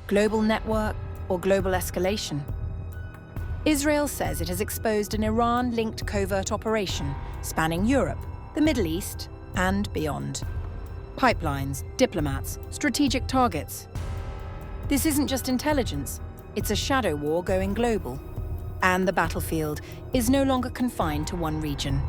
global network, or global escalation? Israel says it has exposed an Iran-linked covert operation spanning Europe, the Middle East, and beyond. Pipelines, diplomats, strategic targets. This isn't just intelligence, it's a shadow war going global. And the battlefield is no longer confined to one region.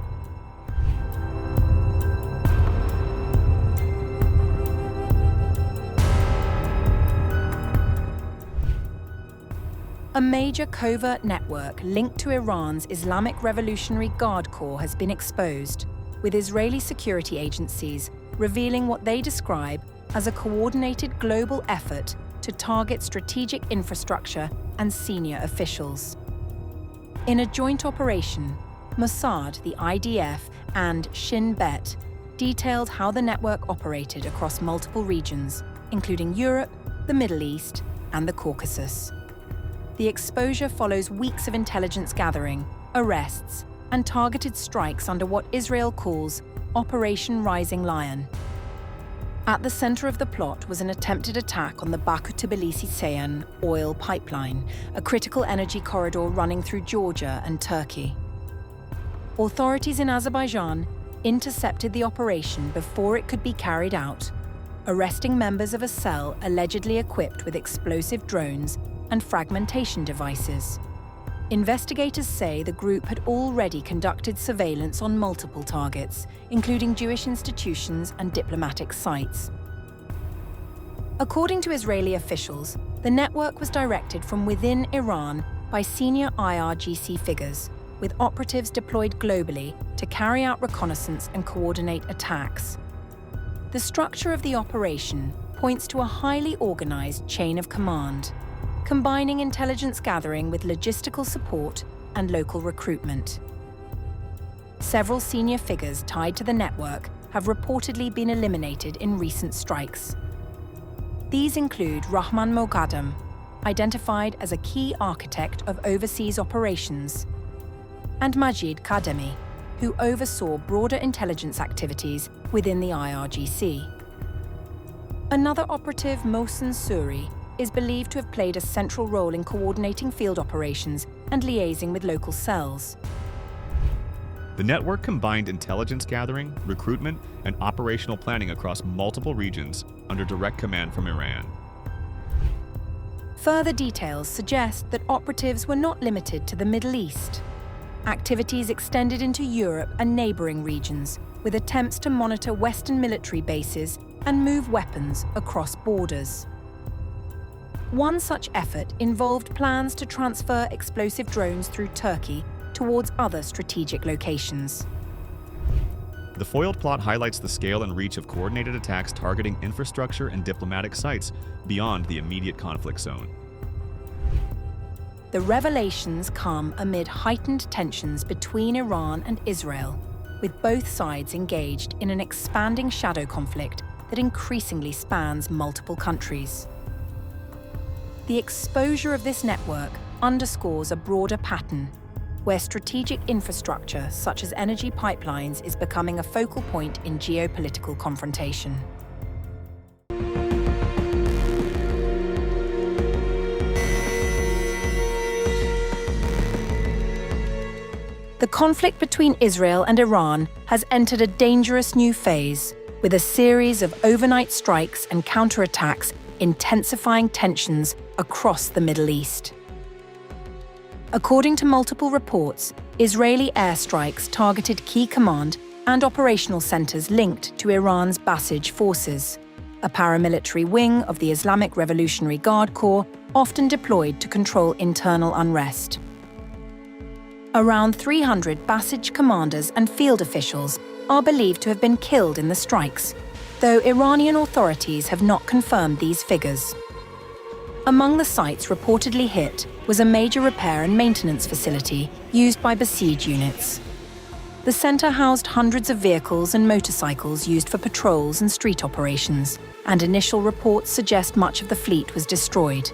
A major covert network linked to Iran's Islamic Revolutionary Guard Corps has been exposed, with Israeli security agencies revealing what they describe as a coordinated global effort to target strategic infrastructure and senior officials. In a joint operation, Mossad, the IDF, and Shin Bet detailed how the network operated across multiple regions, including Europe, the Middle East, and the Caucasus. The exposure follows weeks of intelligence gathering, arrests, and targeted strikes under what Israel calls Operation Rising Lion. At the center of the plot was an attempted attack on the Baku-Tbilisi-Ceyhan oil pipeline, a critical energy corridor running through Georgia and Turkey. Authorities in Azerbaijan intercepted the operation before it could be carried out, arresting members of a cell allegedly equipped with explosive drones and fragmentation devices. Investigators say the group had already conducted surveillance on multiple targets, including Jewish institutions and diplomatic sites. According to Israeli officials, the network was directed from within Iran by senior IRGC figures, with operatives deployed globally to carry out reconnaissance and coordinate attacks. The structure of the operation points to a highly organized chain of command, combining intelligence gathering with logistical support and local recruitment. Several senior figures tied to the network have reportedly been eliminated in recent strikes. These include Rahman Moghadam, identified as a key architect of overseas operations, and Majid Kademi, who oversaw broader intelligence activities within the IRGC. Another operative, Mohsen Suri, is believed to have played a central role in coordinating field operations and liaising with local cells. The network combined intelligence gathering, recruitment, and operational planning across multiple regions under direct command from Iran. Further details suggest that operatives were not limited to the Middle East. Activities extended into Europe and neighboring regions, with attempts to monitor Western military bases and move weapons across borders. One such effort involved plans to transfer explosive drones through Turkey towards other strategic locations. The foiled plot highlights the scale and reach of coordinated attacks targeting infrastructure and diplomatic sites beyond the immediate conflict zone. The revelations come amid heightened tensions between Iran and Israel, with both sides engaged in an expanding shadow conflict that increasingly spans multiple countries. The exposure of this network underscores a broader pattern, where strategic infrastructure such as energy pipelines is becoming a focal point in geopolitical confrontation. The conflict between Israel and Iran has entered a dangerous new phase, with a series of overnight strikes and counterattacks intensifying tensions across the Middle East. According to multiple reports, Israeli airstrikes targeted key command and operational centers linked to Iran's Basij forces, a paramilitary wing of the Islamic Revolutionary Guard Corps often deployed to control internal unrest. Around 300 Basij commanders and field officials are believed to have been killed in the strikes, though Iranian authorities have not confirmed these figures. Among the sites reportedly hit was a major repair and maintenance facility used by Basij units. The center housed hundreds of vehicles and motorcycles used for patrols and street operations, and initial reports suggest much of the fleet was destroyed.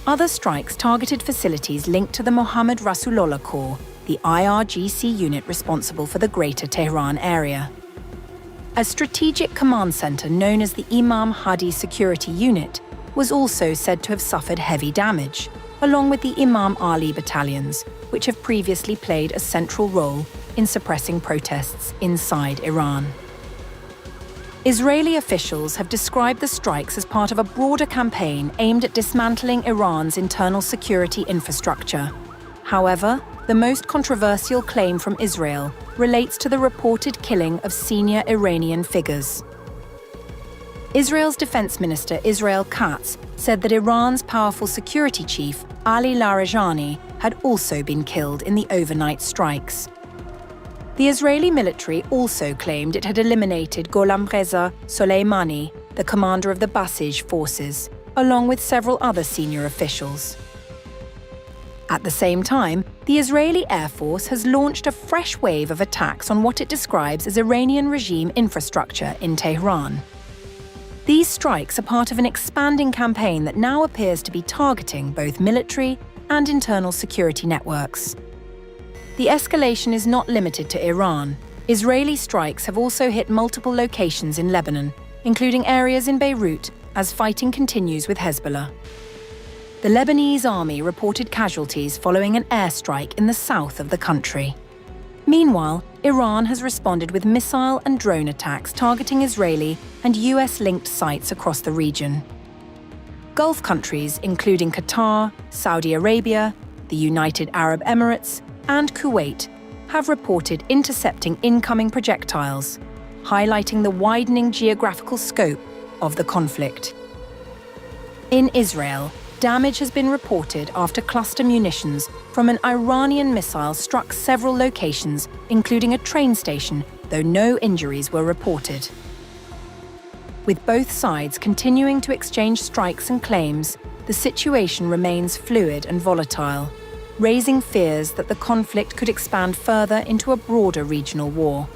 Other strikes targeted facilities linked to the Mohammad Rasulullah Corps, the IRGC unit responsible for the Greater Tehran area. A strategic command center known as the Imam Hadi Security Unit was also said to have suffered heavy damage, along with the Imam Ali battalions, which have previously played a central role in suppressing protests inside Iran. Israeli officials have described the strikes as part of a broader campaign aimed at dismantling Iran's internal security infrastructure. However, the most controversial claim from Israel relates to the reported killing of senior Iranian figures. Israel's defense minister Israel Katz said that Iran's powerful security chief Ali Larijani had also been killed in the overnight strikes. The Israeli military also claimed it had eliminated Gholam-Reza Soleimani, the commander of the Basij forces, along with several other senior officials. At the same time, the Israeli Air Force has launched a fresh wave of attacks on what it describes as Iranian regime infrastructure in Tehran. These strikes are part of an expanding campaign that now appears to be targeting both military and internal security networks. The escalation is not limited to Iran. Israeli strikes have also hit multiple locations in Lebanon, including areas in Beirut, as fighting continues with Hezbollah. The Lebanese army reported casualties following an airstrike in the south of the country. Meanwhile, Iran has responded with missile and drone attacks targeting Israeli and US-linked sites across the region. Gulf countries, including Qatar, Saudi Arabia, the United Arab Emirates, and Kuwait, have reported intercepting incoming projectiles, highlighting the widening geographical scope of the conflict. In Israel, damage has been reported after cluster munitions from an Iranian missile struck several locations, including a train station, though no injuries were reported. With both sides continuing to exchange strikes and claims, the situation remains fluid and volatile, raising fears that the conflict could expand further into a broader regional war.